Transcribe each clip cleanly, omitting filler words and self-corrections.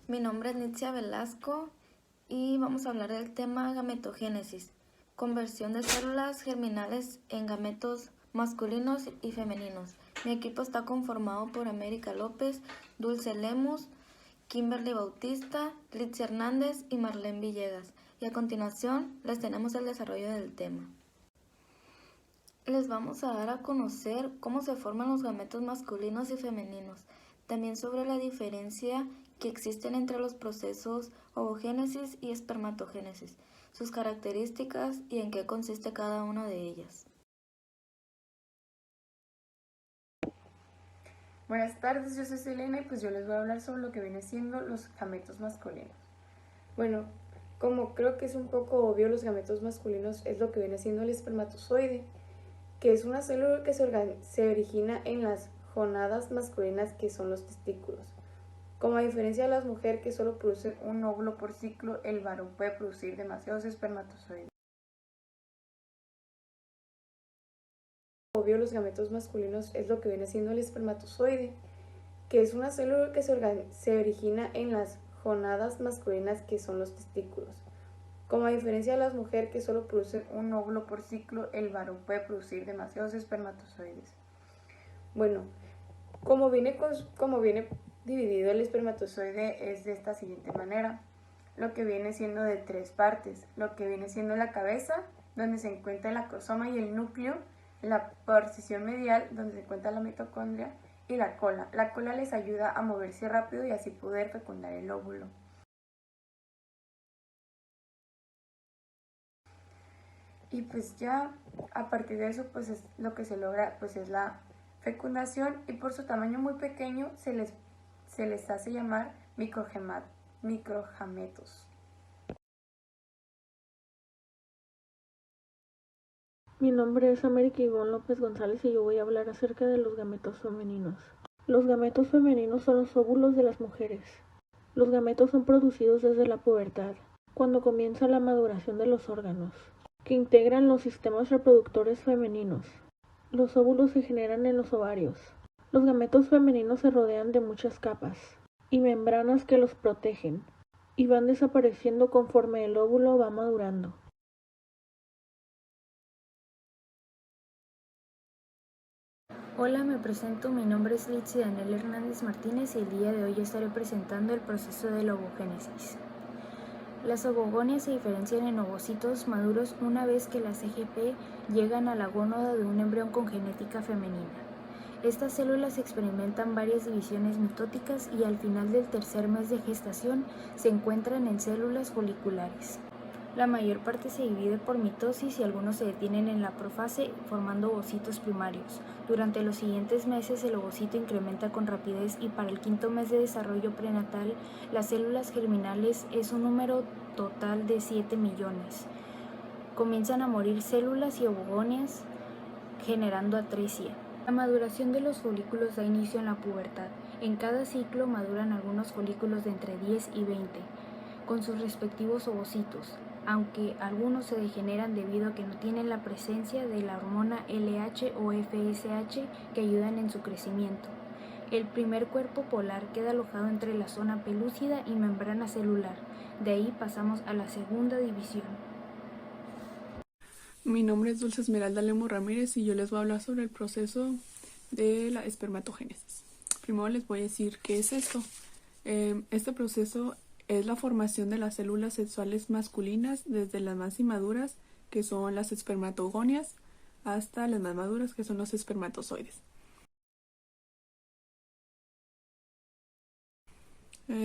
Mi nombre es Nitzia Velasco y vamos a hablar del tema gametogénesis, conversión de células germinales en gametos masculinos y femeninos. Mi equipo está conformado por América López, Dulce Lemus, Kimberly Bautista, Litzia Hernández y Marlene Villegas. Y a continuación les tenemos el desarrollo del tema. Les vamos a dar a conocer cómo se forman los gametos masculinos y femeninos, también sobre la diferencia que existen entre los procesos ovogénesis y espermatogénesis, sus características y en qué consiste cada una de ellas. Buenas tardes, yo soy Selena y pues yo les voy a hablar sobre lo que viene siendo los gametos masculinos. Bueno, como creo que es un poco obvio, los gametos masculinos es lo que viene siendo el espermatozoide, que es una célula que se origina en las gonadas masculinas, que son los testículos. Como a diferencia de las mujeres que solo producen un óvulo por ciclo, el varón puede producir demasiados espermatozoides. Obvio, los gametos masculinos es lo que viene siendo el espermatozoide, que es una célula que se origina en las gonadas masculinas, que son los testículos. Como a diferencia de las mujeres que solo producen un óvulo por ciclo, el varón puede producir demasiados espermatozoides. Bueno, como viene dividido el espermatozoide es de esta siguiente manera. Lo que viene siendo de 3 partes. Lo que viene siendo la cabeza, donde se encuentra el acrosoma y el núcleo, la porción medial, donde se encuentra la mitocondria, y la cola. La cola les ayuda a moverse rápido y así poder fecundar el óvulo. Y pues ya a partir de eso pues es lo que se logra pues es la fecundación, y por su tamaño muy pequeño se les hace llamar microgametos. Mi nombre es América Ivonne López González y yo voy a hablar acerca de los gametos femeninos. Los gametos femeninos son los óvulos de las mujeres. Los gametos son producidos desde la pubertad, cuando comienza la maduración de los órganos, que integran los sistemas reproductores femeninos. Los óvulos se generan en los ovarios. Los gametos femeninos se rodean de muchas capas y membranas que los protegen, y van desapareciendo conforme el óvulo va madurando. Hola, me presento, mi nombre es Litzia Hernández Martínez y el día de hoy estaré presentando el proceso de la ovogénesis. Las ovogonias se diferencian en ovocitos maduros una vez que las CGP llegan a la gónada de un embrión con genética femenina. Estas células experimentan varias divisiones mitóticas y al final del tercer mes de gestación se encuentran en células foliculares. La mayor parte se divide por mitosis y algunos se detienen en la profase formando ovocitos primarios. Durante los siguientes meses el ovocito incrementa con rapidez y para el quinto mes de desarrollo prenatal las células germinales es un número total de 7 millones. Comienzan a morir células y ovogonias generando atresia. La maduración de los folículos da inicio en la pubertad. En cada ciclo maduran algunos folículos de entre 10 y 20, con sus respectivos ovocitos, aunque algunos se degeneran debido a que no tienen la presencia de la hormona LH o FSH que ayudan en su crecimiento. El primer cuerpo polar queda alojado entre la zona pelúcida y membrana celular. De ahí pasamos a la segunda división. Mi nombre es Dulce Esmeralda Lemus Ramírez y yo les voy a hablar sobre el proceso de la espermatogénesis. Primero les voy a decir qué es esto. Este proceso es la formación de las células sexuales masculinas desde las más inmaduras, que son las espermatogonias, hasta las más maduras, que son los espermatozoides.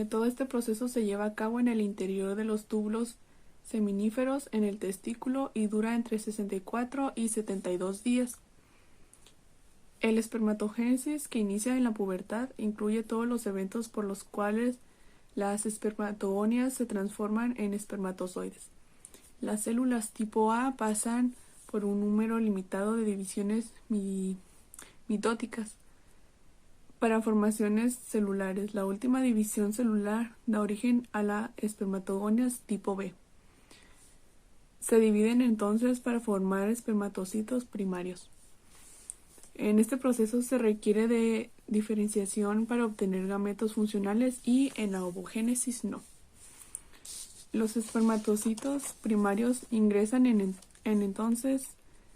Todo este proceso se lleva a cabo en el interior de los túbulos seminíferos en el testículo y dura entre 64 y 72 días. El espermatogénesis, que inicia en la pubertad, incluye todos los eventos por los cuales las espermatogonias se transforman en espermatozoides. Las células tipo A pasan por un número limitado de divisiones mitóticas para formaciones celulares. La última división celular da origen a las espermatogonias tipo B. Se dividen entonces para formar espermatocitos primarios. En este proceso se requiere de diferenciación para obtener gametos funcionales y en la ovogénesis no. Los espermatocitos primarios ingresan entonces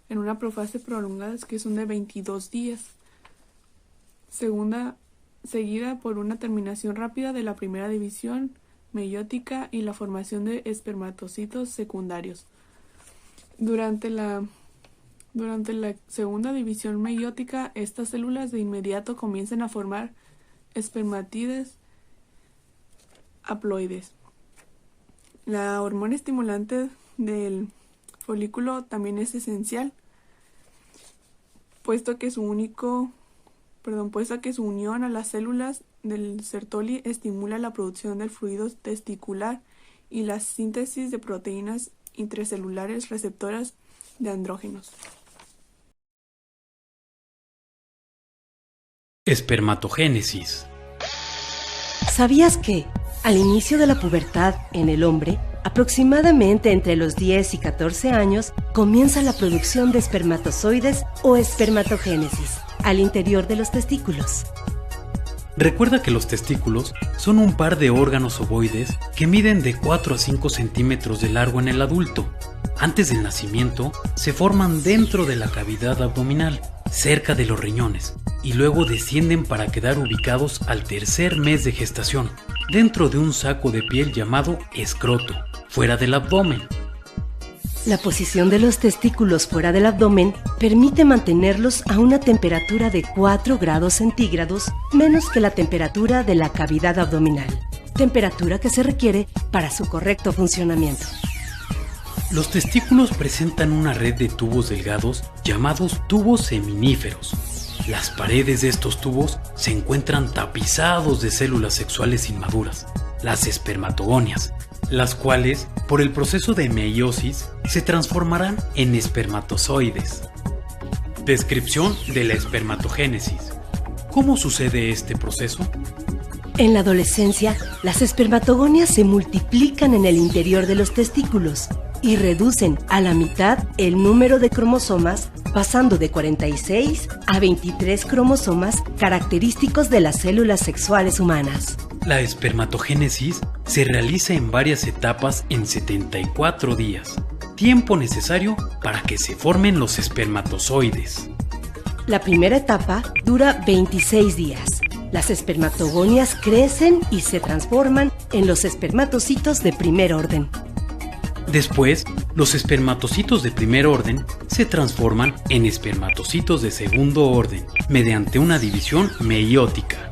en una profase prolongada que son de 22 días, seguida por una terminación rápida de la primera división meiótica y la formación de espermatocitos secundarios. Durante la segunda división meiótica, estas células de inmediato comienzan a formar espermátides haploides. La hormona estimulante del folículo también es esencial, puesto que su unión a las células del Sertoli estimula la producción del fluido testicular y la síntesis de proteínas intracelulares receptoras de andrógenos. Espermatogénesis. ¿Sabías que, al inicio de la pubertad en el hombre, aproximadamente entre los 10 y 14 años, comienza la producción de espermatozoides o espermatogénesis al interior de los testículos? Recuerda que los testículos son un par de órganos ovoides que miden de 4 a 5 centímetros de largo en el adulto. Antes del nacimiento, se forman dentro de la cavidad abdominal, cerca de los riñones, y luego descienden para quedar ubicados al tercer mes de gestación, dentro de un saco de piel llamado escroto, fuera del abdomen. La posición de los testículos fuera del abdomen permite mantenerlos a una temperatura de 4 grados centígrados menos que la temperatura de la cavidad abdominal, temperatura que se requiere para su correcto funcionamiento. Los testículos presentan una red de tubos delgados llamados tubos seminíferos. Las paredes de estos tubos se encuentran tapizados de células sexuales inmaduras, las espermatogonias, las cuales, por el proceso de meiosis, se transformarán en espermatozoides. Descripción de la espermatogénesis. ¿Cómo sucede este proceso? En la adolescencia, las espermatogonias se multiplican en el interior de los testículos y reducen a la mitad el número de cromosomas, pasando de 46 a 23 cromosomas característicos de las células sexuales humanas. La espermatogénesis se realiza en varias etapas en 74 días, tiempo necesario para que se formen los espermatozoides. La primera etapa dura 26 días. Las espermatogonias crecen y se transforman en los espermatocitos de primer orden. Después, los espermatocitos de primer orden se transforman en espermatocitos de segundo orden mediante una división meiótica.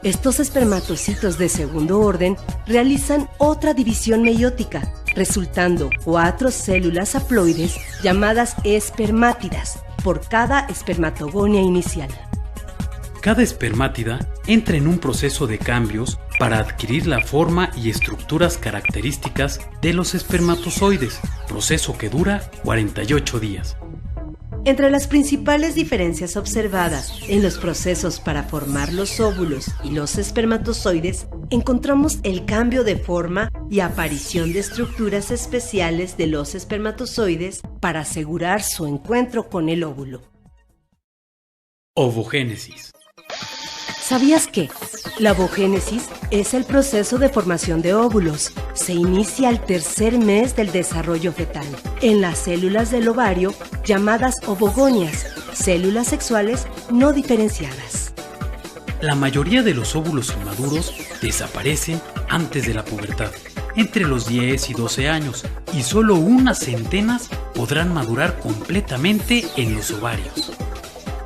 Estos espermatocitos de segundo orden realizan otra división meiótica, resultando 4 células haploides llamadas espermátidas por cada espermatogonia inicial. Cada espermátida entra en un proceso de cambios para adquirir la forma y estructuras características de los espermatozoides, proceso que dura 48 días. Entre las principales diferencias observadas en los procesos para formar los óvulos y los espermatozoides, encontramos el cambio de forma y aparición de estructuras especiales de los espermatozoides para asegurar su encuentro con el óvulo. Ovogénesis. ¿Sabías que la ovogénesis es el proceso de formación de óvulos? Se inicia al tercer mes del desarrollo fetal, en las células del ovario llamadas ovogonias, células sexuales no diferenciadas. La mayoría de los óvulos inmaduros desaparecen antes de la pubertad, entre los 10 y 12 años, y solo unas centenas podrán madurar completamente en los ovarios.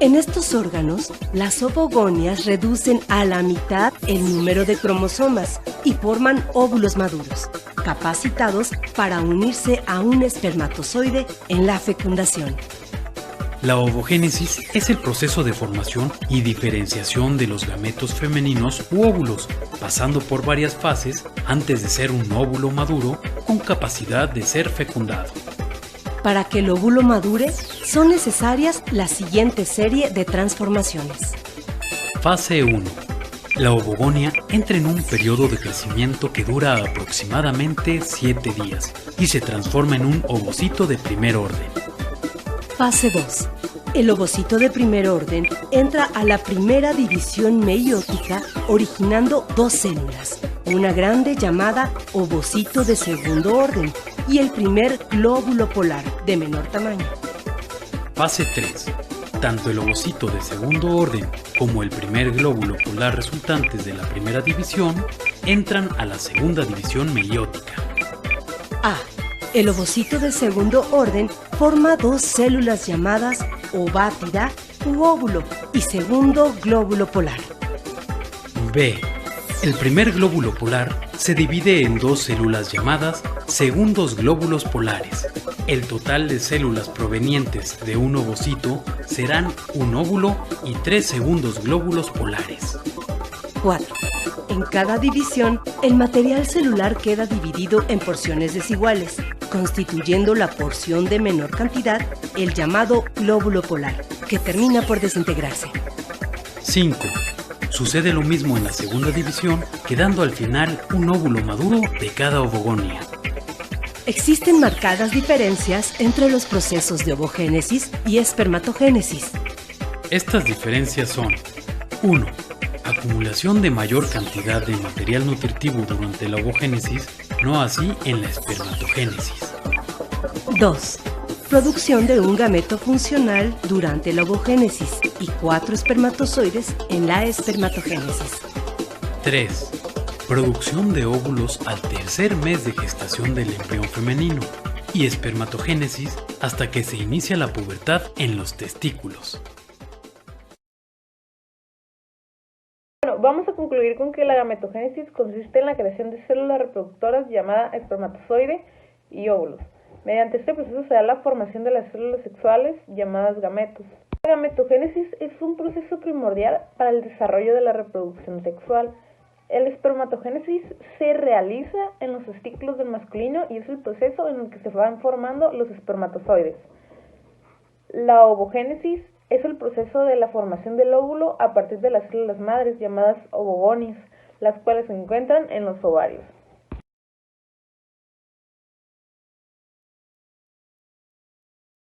En estos órganos, las ovogonias reducen a la mitad el número de cromosomas y forman óvulos maduros, capacitados para unirse a un espermatozoide en la fecundación. La ovogénesis es el proceso de formación y diferenciación de los gametos femeninos u óvulos, pasando por varias fases antes de ser un óvulo maduro con capacidad de ser fecundado. Para que el óvulo madure, son necesarias la siguiente serie de transformaciones. Fase 1. La ovogonia entra en un periodo de crecimiento que dura aproximadamente 7 días y se transforma en un ovocito de primer orden. Fase 2. El ovocito de primer orden entra a la primera división meiótica originando dos células, una grande llamada ovocito de segundo orden y el primer glóbulo polar de menor tamaño. Fase 3. Tanto el ovocito de segundo orden como el primer glóbulo polar resultantes de la primera división entran a la segunda división meiótica. A. El ovocito de segundo orden forma dos células llamadas ovátida u óvulo y segundo glóbulo polar. B. El primer glóbulo polar se divide en dos células llamadas segundos glóbulos polares. El total de células provenientes de un ovocito serán un óvulo y 3 segundos glóbulos polares. 4. En cada división, el material celular queda dividido en porciones desiguales, constituyendo la porción de menor cantidad, el llamado glóbulo polar, que termina por desintegrarse. 5. Sucede lo mismo en la segunda división, quedando al final un óvulo maduro de cada ovogonia. Existen marcadas diferencias entre los procesos de ovogénesis y espermatogénesis. Estas diferencias son: 1. Acumulación de mayor cantidad de material nutritivo durante la ovogénesis, no así en la espermatogénesis. 2. Producción de un gameto funcional durante la ovogénesis y 4 espermatozoides en la espermatogénesis. 3. Producción de óvulos al tercer mes de gestación del embrión femenino y espermatogénesis hasta que se inicia la pubertad en los testículos. Bueno, vamos a concluir con que la gametogénesis consiste en la creación de células reproductoras llamada espermatozoide y óvulos. Mediante este proceso se da la formación de las células sexuales llamadas gametos. La gametogénesis es un proceso primordial para el desarrollo de la reproducción sexual. El espermatogénesis se realiza en los testículos del masculino y es el proceso en el que se van formando los espermatozoides. La ovogénesis es el proceso de la formación del óvulo a partir de las células madres llamadas ovogonias, las cuales se encuentran en los ovarios.